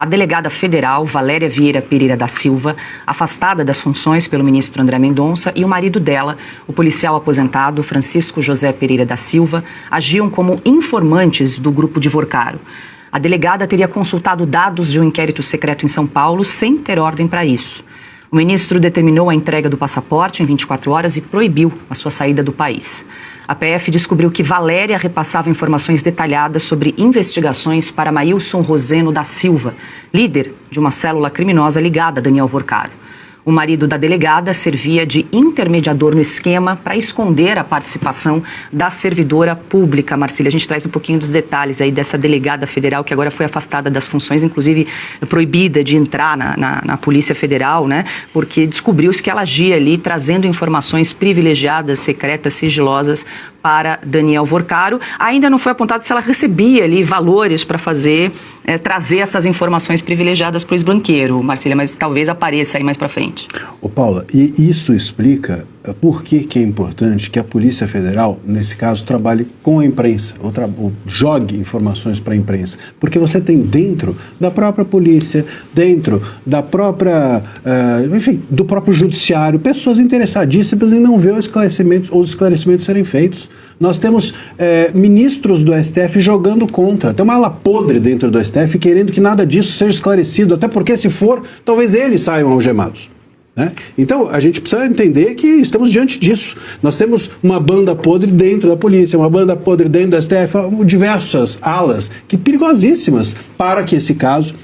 A delegada federal Valéria Vieira Pereira da Silva, afastada das funções pelo ministro André Mendonça, e o marido dela, o policial aposentado Francisco José Pereira da Silva, agiam como informantes do grupo de Vorcaro. A delegada teria consultado dados de um inquérito secreto em São Paulo sem ter ordem para isso. O ministro determinou a entrega do passaporte em 24 horas e proibiu a sua saída do país. A PF descobriu que Valéria repassava informações detalhadas sobre investigações para Maílson Roseno da Silva, líder de uma célula criminosa ligada a Daniel Vorcaro. O marido da delegada servia de intermediador no esquema para esconder a participação da servidora pública. Marcília, a gente traz um pouquinho dos detalhes aí dessa delegada federal que agora foi afastada das funções, inclusive proibida de entrar na Polícia Federal, né? Porque descobriu-se que ela agia ali trazendo informações privilegiadas, secretas, sigilosas para Daniel Vorcaro. Ainda não foi apontado se ela recebia ali valores para trazer essas informações privilegiadas para o ex-banqueiro, Marcília, mas talvez apareça aí mais para frente. Ô Paula, e isso explica por que é importante que a Polícia Federal, nesse caso, trabalhe com a imprensa, ou jogue informações para a imprensa. Porque você tem dentro da própria polícia, dentro da própria, do próprio judiciário, pessoas interessadíssimas em não ver os esclarecimentos serem feitos. Nós temos ministros do STF jogando contra. Tem uma ala podre dentro do STF querendo que nada disso seja esclarecido, até porque se for, talvez eles saiam algemados. Né? Então, a gente precisa entender que estamos diante disso. Nós temos uma banda podre dentro da polícia, uma banda podre dentro do STF, diversas alas perigosíssimas para que esse caso,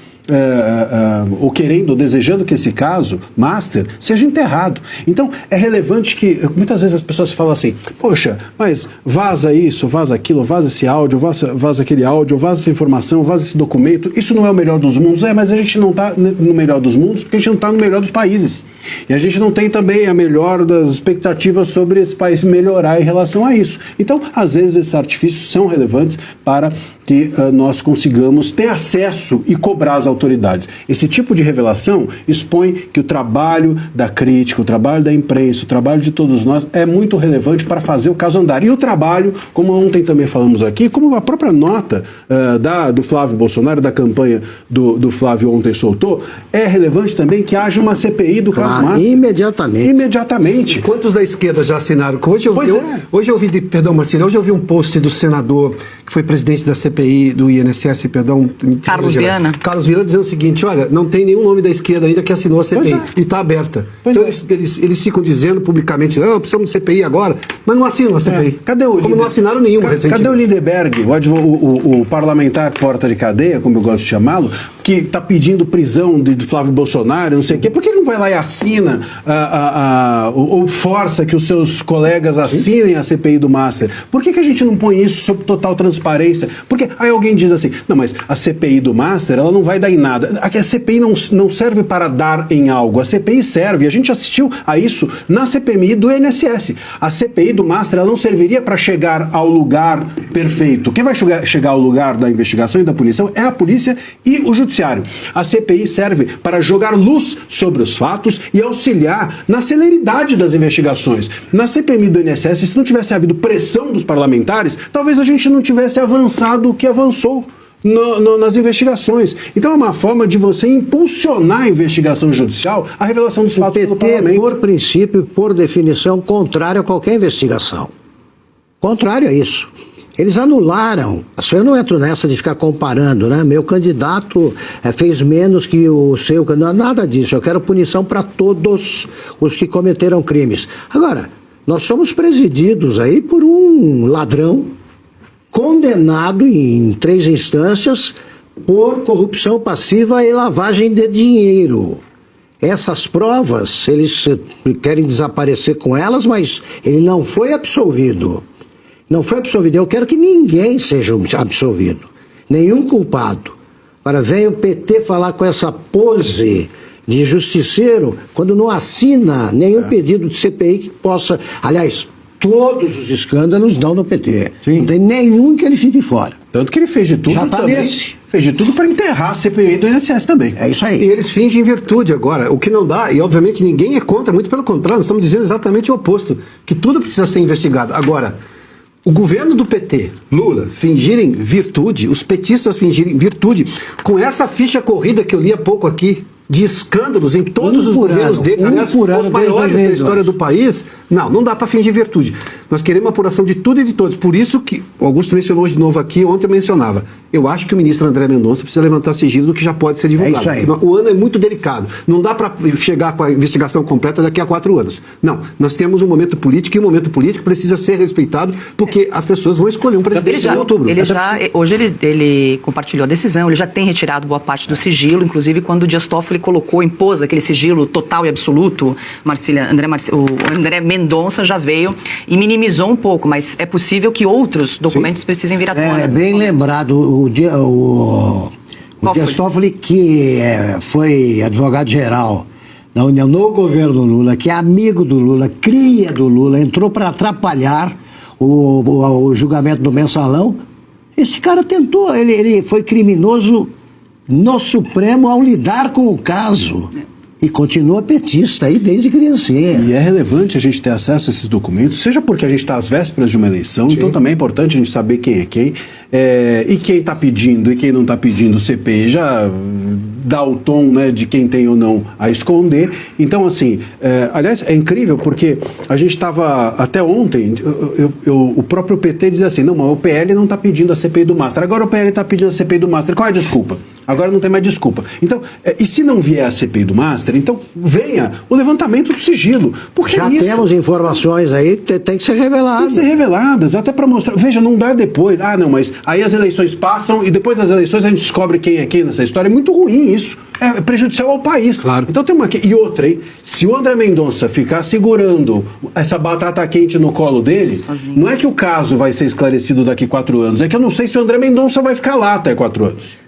ou desejando que esse caso, Master, seja enterrado. Então, é relevante que, muitas vezes as pessoas falam assim, poxa, mas vaza isso, vaza aquilo, vaza esse áudio, vaza aquele áudio, vaza essa informação, vaza esse documento, isso não é o melhor dos mundos. Mas a gente não está no melhor dos mundos porque a gente não está no melhor dos países. E a gente não tem também a melhor das expectativas sobre esse país melhorar em relação a isso. Então, às vezes, esses artifícios são relevantes para que nós consigamos ter acesso e cobrar as autoridades. Esse tipo de revelação expõe que o trabalho da crítica, o trabalho da imprensa, o trabalho de todos nós é muito relevante para fazer o caso andar. E o trabalho, como ontem também falamos aqui, como a própria nota do Flávio Bolsonaro, da campanha do Flávio ontem soltou, é relevante também que haja uma CPI do caso Master. Imediatamente. Quantos da esquerda já assinaram? Hoje eu vi, perdão, Marcília, hoje eu vi um post do senador que foi presidente da CPI do INSS, perdão, Carlos Viana, dizendo o seguinte, olha, não tem nenhum nome da esquerda ainda que assinou a CPI, e está aberta. Então eles ficam dizendo publicamente, precisamos de CPI agora, mas não assinam a CPI. Cadê o não assinaram nenhuma recentemente. Cadê o Lindeberg, o parlamentar porta de cadeia, como eu gosto de chamá-lo, que está pedindo prisão do Flávio Bolsonaro, não sei o quê? Por que ele não vai lá e assina ou força que os seus colegas assinem a CPI do Master? Por que a gente não põe isso sob total transparência? Porque aí alguém diz assim, não, mas a CPI do Master, ela não vai dar em nada. A CPI não serve para dar em algo. A CPI serve, a gente assistiu a isso na CPMI do INSS. A CPI do Master, ela não serviria para chegar ao lugar perfeito. Quem vai chegar ao lugar da investigação e da punição é a polícia e o judiciário. A CPI serve para jogar luz sobre os fatos e auxiliar na celeridade das investigações. Na CPMI do INSS, se não tivesse havido pressão dos parlamentares, talvez a gente não tivesse avançado o que avançou nas investigações. Então é uma forma de você impulsionar a investigação judicial, a revelação dos fatos pelo parlamento. Por princípio, por definição, contrário a qualquer investigação. Contrário a isso. Eles anularam. Eu não entro nessa de ficar comparando, né? Meu candidato fez menos que o seu candidato. Nada disso. Eu quero punição para todos os que cometeram crimes. Agora, nós somos presididos aí por um ladrão condenado em 3 instâncias por corrupção passiva e lavagem de dinheiro. Essas provas, eles querem desaparecer com elas, mas ele não foi absolvido. Não foi absolvido. Eu quero que ninguém seja absolvido. Nenhum culpado. Agora vem o PT falar com essa pose de justiceiro quando não assina nenhum pedido de CPI que possa... Aliás, todos os escândalos dão no PT. Sim. Não tem nenhum que ele fique fora. Tanto que ele fez de tudo já tá também. Fez de tudo para enterrar a CPI do INSS também. É isso aí. E eles fingem virtude agora, o que não dá, e obviamente ninguém é contra, muito pelo contrário, nós estamos dizendo exatamente o oposto, que tudo precisa ser investigado. Agora, o governo do PT, Lula, fingirem virtude, os petistas fingirem virtude, com essa ficha corrida que eu li há pouco aqui, de escândalos em todos os governos deles, aliás, os maiores da história do país, não dá para fingir virtude. Nós queremos uma apuração de tudo e de todos. Por isso que o Augusto mencionou de novo aqui, ontem eu mencionava. Eu acho que o ministro André Mendonça precisa levantar sigilo do que já pode ser divulgado. É isso aí. O ano é muito delicado. Não dá para chegar com a investigação completa daqui a 4 anos. Não, nós temos um momento político e o momento político precisa ser respeitado porque as pessoas vão escolher um presidente em outubro. Hoje ele compartilhou a decisão, ele já tem retirado boa parte do sigilo, inclusive quando o Dias Toffoli impôs aquele sigilo total e absoluto, o André Mendonça já veio e minimizou um pouco, mas é possível que outros documentos precisem vir à tona. É bem lembrado, o Dias Toffoli, que foi advogado-geral da União no governo Lula, que é amigo do Lula, cria do Lula, entrou para atrapalhar o julgamento do Mensalão. Esse cara tentou, ele foi criminoso no Supremo ao lidar com o caso. E continua petista aí desde criancinha. E é relevante a gente ter acesso a esses documentos, seja porque a gente está às vésperas de uma eleição, então também é importante a gente saber quem é quem, e quem está pedindo e quem não está pedindo o CPI já dá o tom, né, de quem tem ou não a esconder. Então, assim, aliás, é incrível porque a gente estava, até ontem, o próprio PT dizia assim, não, mas o PL não está pedindo a CPI do Master, agora o PL está pedindo a CPI do Master, qual é a desculpa? Agora não tem mais desculpa. Então, e se não vier a CPI do Master, então venha o levantamento do sigilo. Porque já temos informações aí, tem que ser reveladas. Tem que ser reveladas, até para mostrar. Veja, não dá depois. Ah, não, mas aí as eleições passam e depois das eleições a gente descobre quem é quem nessa história. É muito ruim isso. É prejudicial ao país. Claro. Então tem uma... E outra, hein? Se o André Mendonça ficar segurando essa batata quente no colo dele, não é que o caso vai ser esclarecido daqui 4 anos, é que eu não sei se o André Mendonça vai ficar lá até 4 anos.